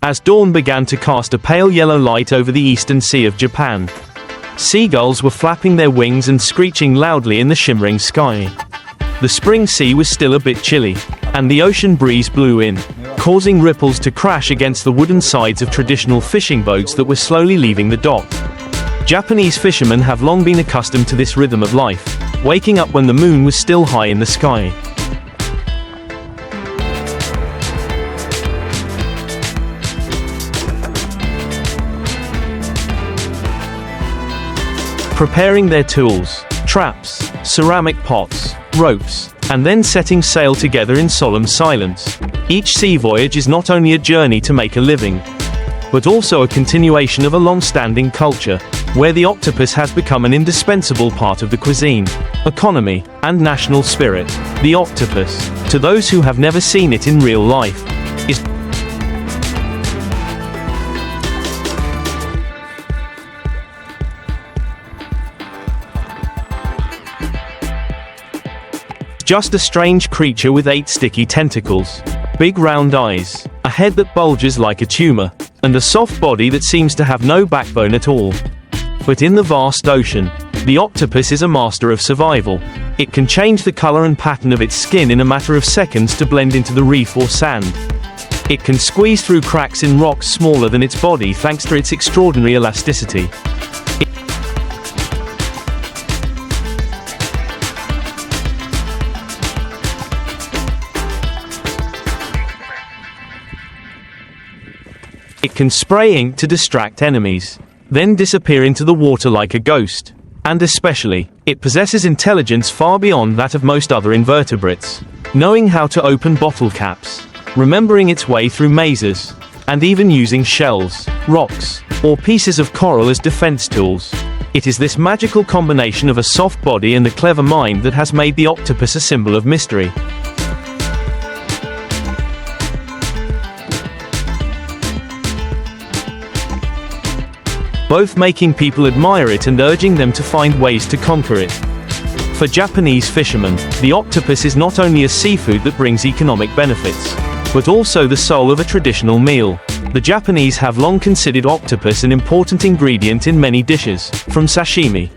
as dawn began to cast a pale yellow light over the eastern sea of Japan. Seagulls were flapping their wings and screeching loudly in the shimmering sky. The spring sea was still a bit chilly, and the ocean breeze blew in, causing ripples to crash against the wooden sides of traditional fishing boats that were slowly leaving the dock. Japanese fishermen have long been accustomed to this rhythm of life, waking up when the moon was still high in the sky. Preparing their tools, traps, ceramic pots, ropes, and then setting sail together in solemn silence. Each sea voyage is not only a journey to make a living, but also a continuation of a long-standing culture, where the octopus has become an indispensable part of the cuisine, economy, and national spirit. The octopus, to those who have never seen it in real life, is just a strange creature with 8 sticky tentacles, big round eyes, a head that bulges like a tumor, and a soft body that seems to have no backbone at all. But in the vast ocean, the octopus is a master of survival. It can change the color and pattern of its skin in a matter of seconds to blend into the reef or sand. It can squeeze through cracks in rocks smaller than its body thanks to its extraordinary elasticity. It can spray ink to distract enemies, then disappear into the water like a ghost. And especially, it possesses intelligence far beyond that of most other invertebrates, knowing how to open bottle caps, remembering its way through mazes, and even using shells, rocks, or pieces of coral as defense tools. It is this magical combination of a soft body and a clever mind that has made the octopus a symbol of mystery. Both making people admire it and urging them to find ways to conquer it. For Japanese fishermen, the octopus is not only a seafood that brings economic benefits, but also the soul of a traditional meal. The Japanese have long considered octopus an important ingredient in many dishes, from sashimi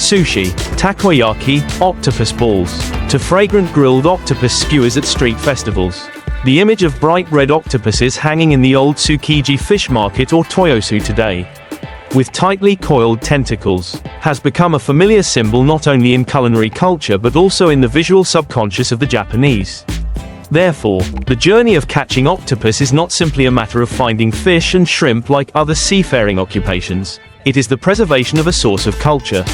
sushi, takoyaki, octopus balls, to fragrant grilled octopus skewers at street festivals. The image of bright red octopuses hanging in the old Tsukiji fish market or Toyosu today, with tightly coiled tentacles, has become a familiar symbol not only in culinary culture but also in the visual subconscious of the Japanese. Therefore, the journey of catching octopus is not simply a matter of finding fish and shrimp like other seafaring occupations. It is the preservation of a source of culture,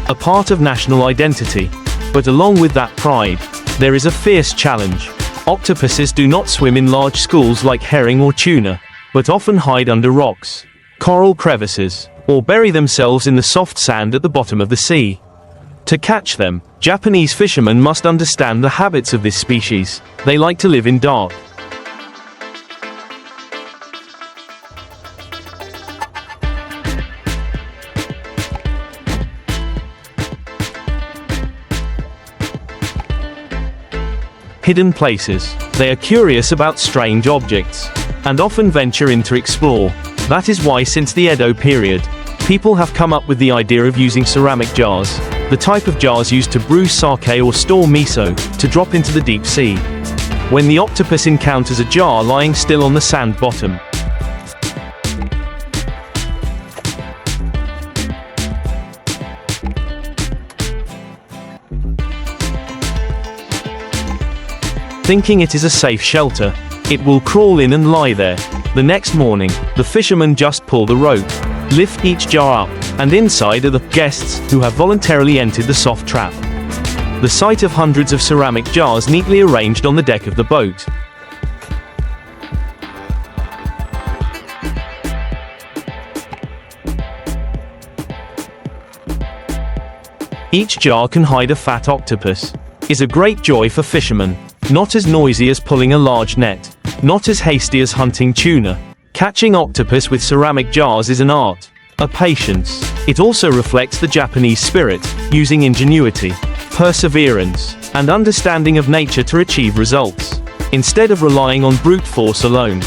a part of national identity. But along with that pride, there is a fierce challenge. Octopuses do not swim in large schools like herring or tuna, but often hide under rocks, coral crevices, or bury themselves in the soft sand at the bottom of the sea. To catch them, Japanese fishermen must understand the habits of this species. They like to live in dark, hidden places. They are curious about strange objects, and often venture in to explore. That is why since the Edo period, people have come up with the idea of using ceramic jars, the type of jars used to brew sake or store miso, to drop into the deep sea. When the octopus encounters a jar lying still on the sand bottom, thinking it is a safe shelter, it will crawl in and lie there. The next morning, the fishermen just pull the rope, lift each jar up, and inside are the guests who have voluntarily entered the soft trap. The sight of hundreds of ceramic jars neatly arranged on the deck of the boat, each jar can hide a fat octopus. is a great joy for fishermen. Not as noisy as pulling a large net. Not as hasty as hunting tuna. Catching octopus with ceramic jars is an art, a patience. It also reflects the Japanese spirit, using ingenuity, perseverance, and understanding of nature to achieve results, instead of relying on brute force alone.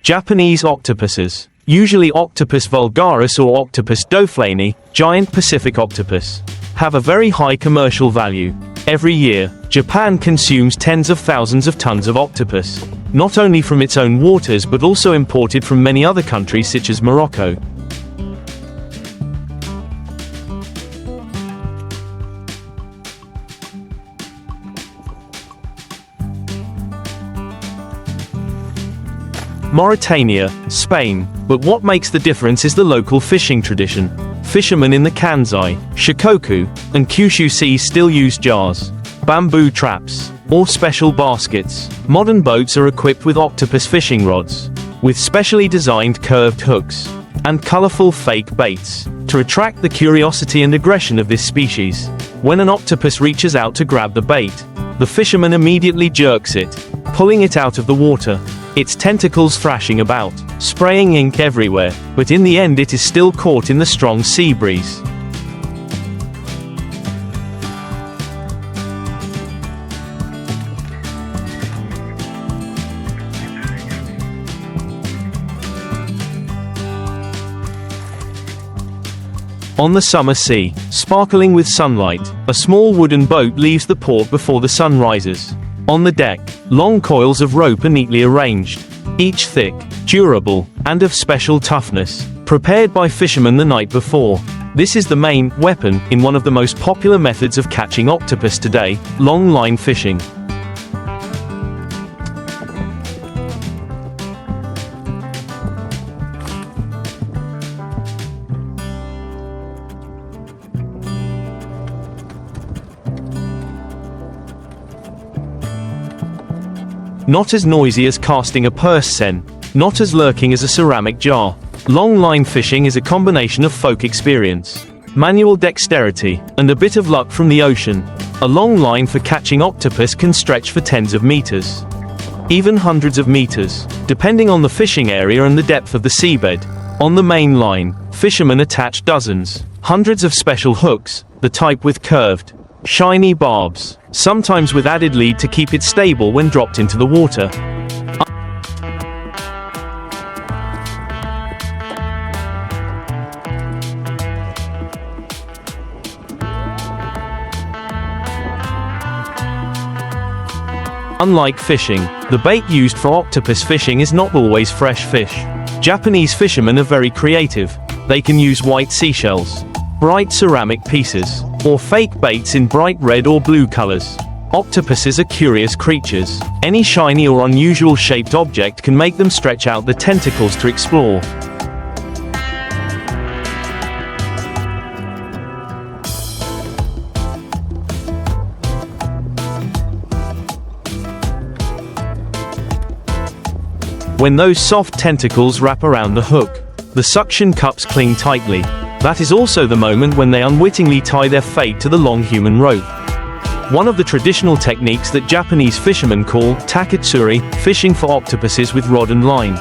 Japanese octopuses, usually Octopus vulgaris or Octopus doflani, giant Pacific octopus, have a very high commercial value. Every year, Japan consumes tens of thousands of tons of octopus, not only from its own waters but also imported from many other countries such as Morocco. Mauritania, Spain. But what makes the difference is the local fishing tradition. Fishermen in the Kansai, Shikoku, and Kyushu seas still use jars, bamboo traps, or special baskets. Modern boats are equipped with octopus fishing rods, with specially designed curved hooks, and colorful fake baits, to attract the curiosity and aggression of this species. When an octopus reaches out to grab the bait, the fisherman immediately jerks it, pulling it out of the water, its tentacles thrashing about, spraying ink everywhere, but in the end it is still caught in the strong sea breeze. On the summer sea, sparkling with sunlight, a small wooden boat leaves the port before the sun rises. On the deck, long coils of rope are neatly arranged, each thick, durable, and of special toughness, prepared by fishermen the night before. This is the main weapon in one of the most popular methods of catching octopus today, longline fishing. Not as noisy as casting a purse seine, not as lurking as a ceramic jar. Longline fishing is a combination of folk experience, manual dexterity, and a bit of luck from the ocean. A long line for catching octopus can stretch for tens of meters, even hundreds of meters, depending on the fishing area and the depth of the seabed. On the main line, fishermen attach dozens, hundreds of special hooks, the type with curved, shiny barbs, sometimes with added lead to keep it stable when dropped into the water. Unlike fishing, the bait used for octopus fishing is not always fresh fish. Japanese fishermen are very creative. They can use white seashells, bright ceramic pieces, or fake baits in bright red or blue colors. Octopuses are curious creatures. Any shiny or unusual shaped object can make them stretch out the tentacles to explore. When those soft tentacles wrap around the hook, the suction cups cling tightly. That is also the moment when they unwittingly tie their fate to the long human rope. One of the traditional techniques that Japanese fishermen call taketsuri, fishing for octopuses with rod and line.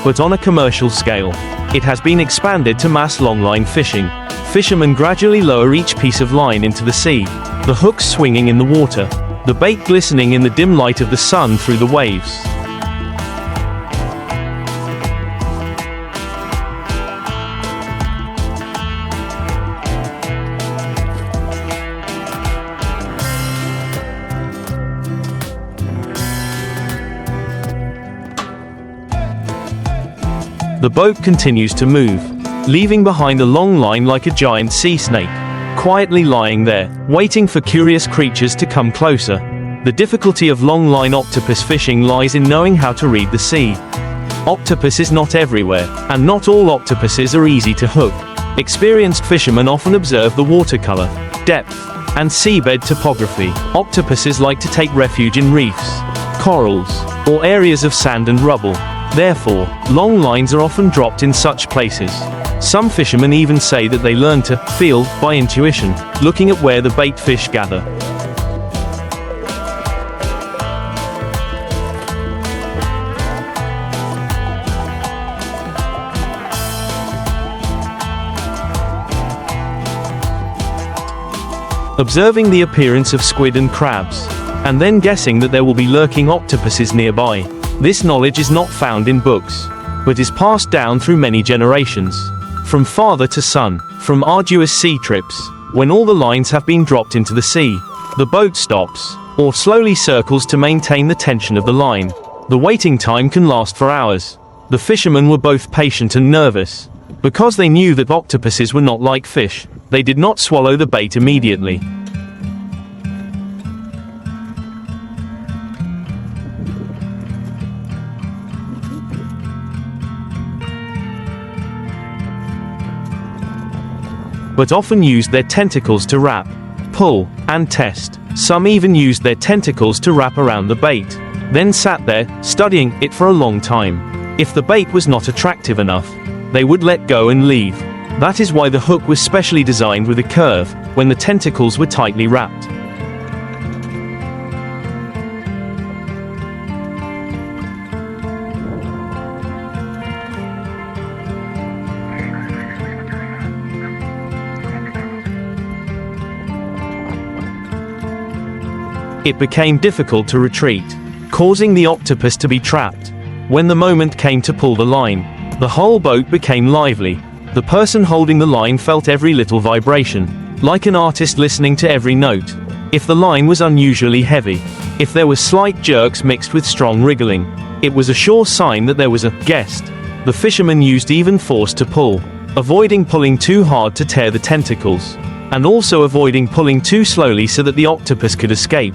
But on a commercial scale, it has been expanded to mass longline fishing. Fishermen gradually lower each piece of line into the sea, the hooks swinging in the water, the bait glistening in the dim light of the sun through the waves. The boat continues to move, leaving behind a long line like a giant sea snake, quietly lying there, waiting for curious creatures to come closer. The difficulty of long-line octopus fishing lies in knowing how to read the sea. Octopus is not everywhere, and not all octopuses are easy to hook. Experienced fishermen often observe the watercolor, depth, and seabed topography. Octopuses like to take refuge in reefs, corals, or areas of sand and rubble. Therefore, long lines are often dropped in such places. Some fishermen even say that they learn to feel by intuition, looking at where the bait fish gather. Observing the appearance of squid and crabs, and then guessing that there will be lurking octopuses nearby. This knowledge is not found in books, but is passed down through many generations, from father to son. From arduous sea trips, when all the lines have been dropped into the sea, the boat stops, or slowly circles to maintain the tension of the line. The waiting time can last for hours. The fishermen were both patient and nervous. Because they knew that octopuses were not like fish, they did not swallow the bait immediately. But often used their tentacles to wrap, pull, and test. Some even used their tentacles to wrap around the bait, then sat there, studying it for a long time. If the bait was not attractive enough, they would let go and leave. That is why the hook was specially designed with a curve, when the tentacles were tightly wrapped. It became difficult to retreat, causing the octopus to be trapped. When the moment came to pull the line, the whole boat became lively. The person holding the line felt every little vibration, like an artist listening to every note. If the line was unusually heavy, if there were slight jerks mixed with strong wriggling, it was a sure sign that there was a guest. The fisherman used even force to pull, avoiding pulling too hard to tear the tentacles, and also avoiding pulling too slowly so that the octopus could escape.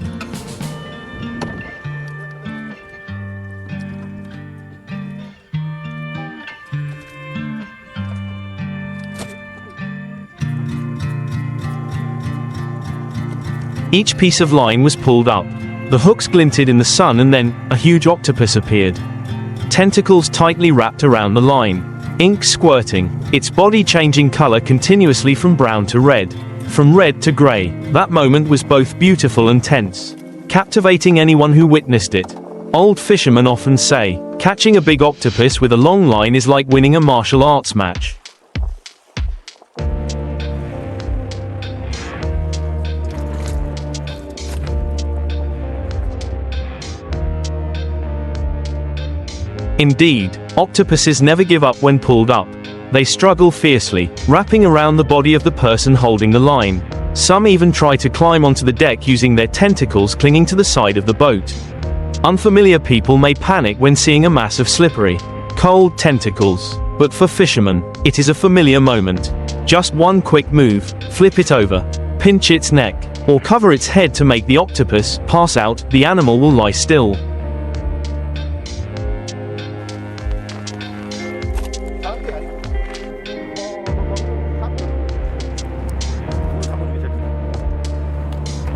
Each piece of line was pulled up. The hooks glinted in the sun, and then a huge octopus appeared. Tentacles tightly wrapped around the line, ink squirting, its body changing color continuously from brown to red, from red to gray. That moment was both beautiful and tense, captivating anyone who witnessed it. Old fishermen often say, catching a big octopus with a long line is like winning a martial arts match. Indeed, octopuses never give up when pulled up. They struggle fiercely, wrapping around the body of the person holding the line. Some even try to climb onto the deck using their tentacles clinging to the side of the boat. Unfamiliar people may panic when seeing a mass of slippery, cold tentacles, but for fishermen, it is a familiar moment. Just one quick move, flip it over, pinch its neck, or cover its head to make the octopus pass out. The animal will lie still.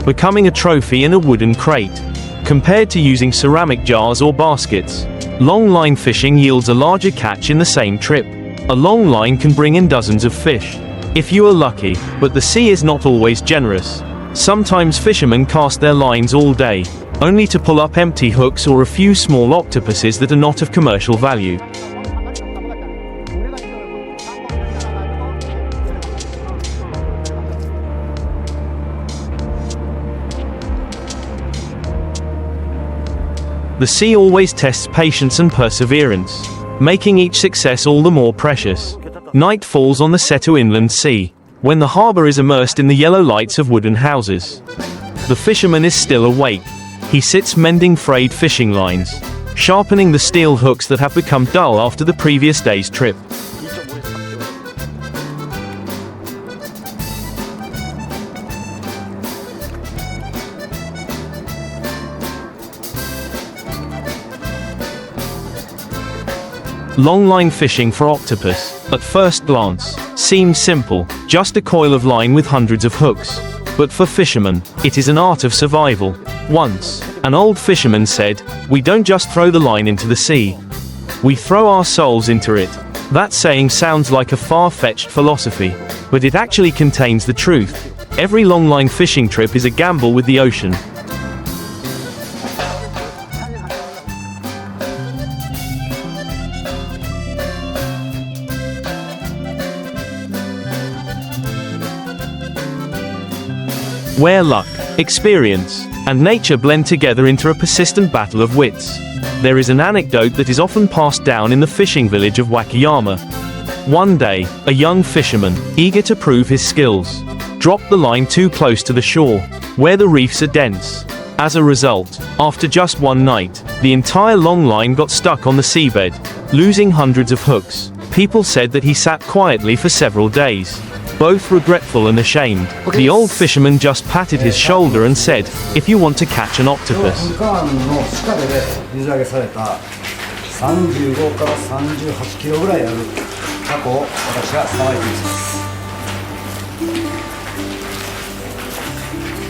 Becoming a trophy in a wooden crate. Compared to using ceramic jars or baskets, long line fishing yields a larger catch in the same trip. A long line can bring in dozens of fish, if you are lucky, but the sea is not always generous. Sometimes fishermen cast their lines all day, only to pull up empty hooks or a few small octopuses that are not of commercial value. The sea always tests patience and perseverance, making each success all the more precious. Night falls on the Seto inland sea, when the harbor is immersed in the yellow lights of wooden houses. The fisherman is still awake. He sits mending frayed fishing lines, sharpening the steel hooks that have become dull after the previous day's trip. Longline fishing for octopus, at first glance, seems simple, just a coil of line with hundreds of hooks. But for fishermen, it is an art of survival. Once, an old fisherman said, "We don't just throw the line into the sea. We throw our souls into it." That saying sounds like a far-fetched philosophy, but it actually contains the truth. Every longline fishing trip is a gamble with the ocean. Where luck, experience, and nature blend together into a persistent battle of wits. There is an anecdote that is often passed down in the fishing village of Wakayama. One day, a young fisherman, eager to prove his skills, dropped the line too close to the shore, where the reefs are dense. As a result, after just one night, the entire longline got stuck on the seabed, losing hundreds of hooks. People said that he sat quietly for several days, both regretful and ashamed. The old fisherman just patted his shoulder and said, "If you want to catch an octopus,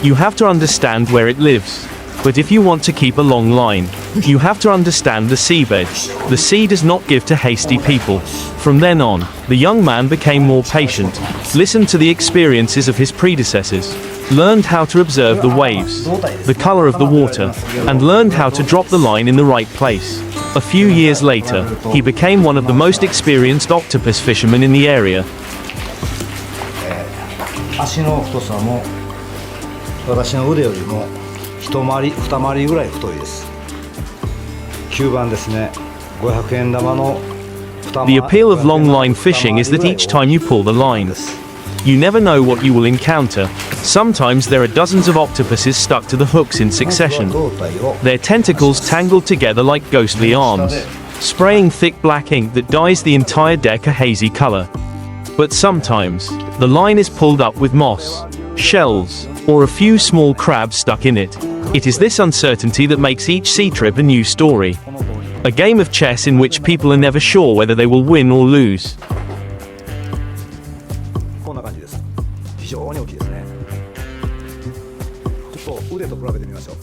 you have to understand where it lives. But if you want to keep a long line, you have to understand the seabed. The sea does not give to hasty people." From then on, the young man became more patient, listened to the experiences of his predecessors, learned how to observe the waves, the color of the water, and learned how to drop the line in the right place. A few years later, he became one of the most experienced octopus fishermen in the area. 足の太さも私の腕よりも一回り二回りぐらい太いです。9番ですね。500円玉の The appeal of longline fishing is that each time you pull the line, you never know what you will encounter. Sometimes there are dozens of octopuses stuck to the hooks in succession, their tentacles tangled together like ghostly arms, spraying thick black ink that dyes the entire deck a hazy color. But sometimes, the line is pulled up with moss, shells, or a few small crabs stuck in it. It is this uncertainty that makes each sea trip a new story. A game of chess in which people are never sure whether they will win or lose. こんな感じです。非常に大きいですね。ちょっと腕と比べてみましょう。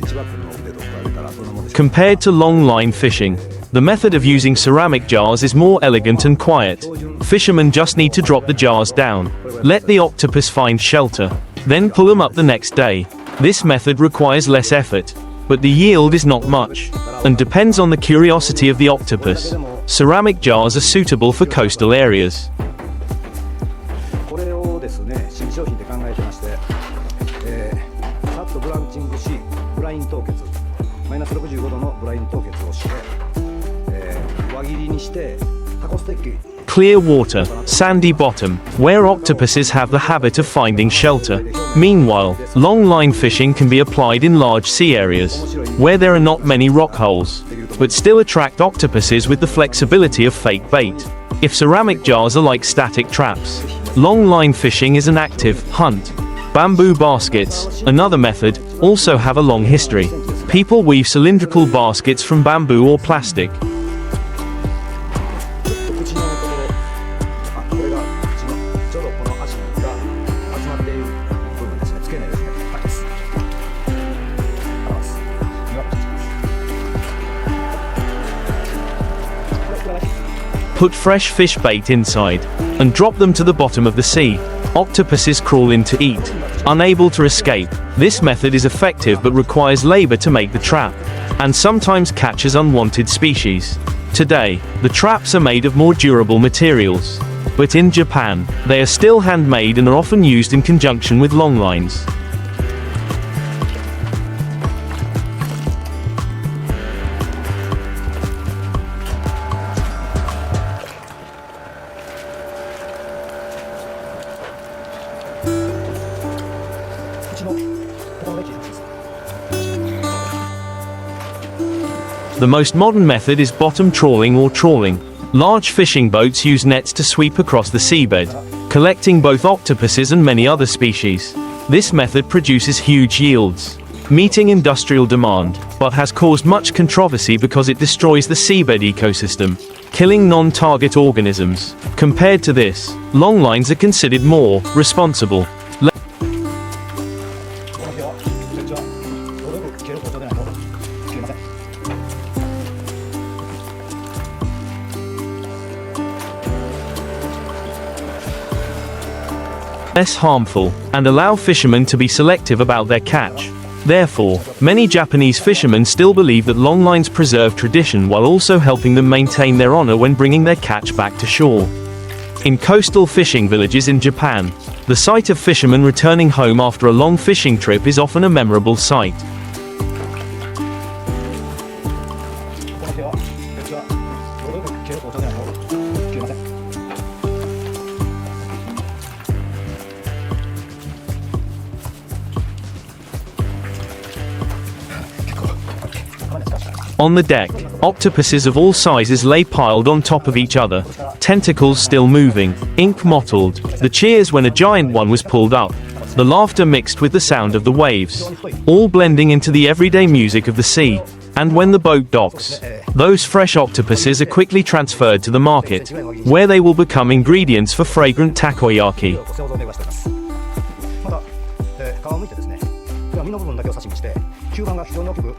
千葉君の腕と比べたらどんなものでしょうか。 Compared to longline fishing, the method of using ceramic jars is more elegant and quiet. Fishermen just need to drop the jars down, let the octopus find shelter, then pull them up the next day. This method requires less effort, but the yield is not much, and depends on the curiosity of the octopus. Ceramic jars are suitable for coastal areas. これをですね、新商品で考えてまして、さっとブランチングし、ブライン凍結、マイナス65度のブライン凍結をして、輪切りにしてタコステーキ。 Clear water, sandy bottom, where octopuses have the habit of finding shelter. Meanwhile, longline fishing can be applied in large sea areas, where there are not many rock holes, but still attract octopuses with the flexibility of fake bait. If ceramic jars are like static traps, longline fishing is an active hunt. Bamboo baskets, another method, also have a long history. People weave cylindrical baskets from bamboo or plastic. Put fresh fish bait inside, and drop them to the bottom of the sea. Octopuses crawl in to eat, unable to escape. This method is effective but requires labor to make the trap, and sometimes catches unwanted species. Today, the traps are made of more durable materials. But in Japan, they are still handmade and are often used in conjunction with longlines. The most modern method is bottom trawling or trawling. Large fishing boats use nets to sweep across the seabed, collecting both octopuses and many other species. This method produces huge yields, meeting industrial demand, but has caused much controversy because it destroys the seabed ecosystem, killing non-target organisms. Compared to this, longlines are considered more responsible. less harmful, and allow fishermen to be selective about their catch. Therefore, many Japanese fishermen still believe that longlines preserve tradition while also helping them maintain their honor when bringing their catch back to shore. In coastal fishing villages in Japan, the sight of fishermen returning home after a long fishing trip is often a memorable sight. On the deck, octopuses of all sizes lay piled on top of each other, tentacles still moving, ink mottled, the cheers when a giant one was pulled up, the laughter mixed with the sound of the waves, all blending into the everyday music of the sea. And when the boat docks, those fresh octopuses are quickly transferred to the market, where they will become ingredients for fragrant takoyaki. また、皮をむいてですね、これは身の部分だけを刺身にして、吸盤が非常に大きく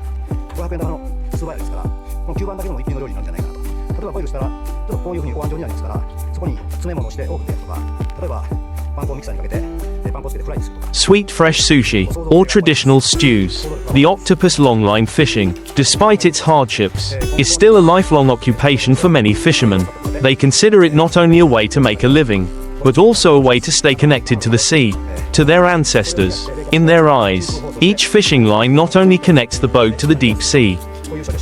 500円玉の素早ですから、この吸盤だけでも一品の料理になるんじゃないかなと。例えばボイルしたら、ちょっとこういうふうにお椀状になりますから、そこに詰め物をしてオーブンでやるとか、例えばパン粉をミキサーにかけて、パン粉をつけてフライにするとか。Sweet fresh sushi, or traditional stews. The octopus longline fishing, despite its hardships, is still a lifelong occupation for many fishermen. They consider it not only a way to make a living, but also a way to stay connected to the sea, to their ancestors. In their eyes, each fishing line not only connects the boat to the deep sea,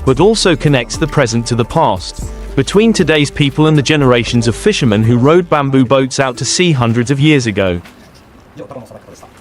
but also connects the present to the past, between today's people and the generations of fishermen who rowed bamboo boats out to sea hundreds of years ago. 以上、高野貞子でした。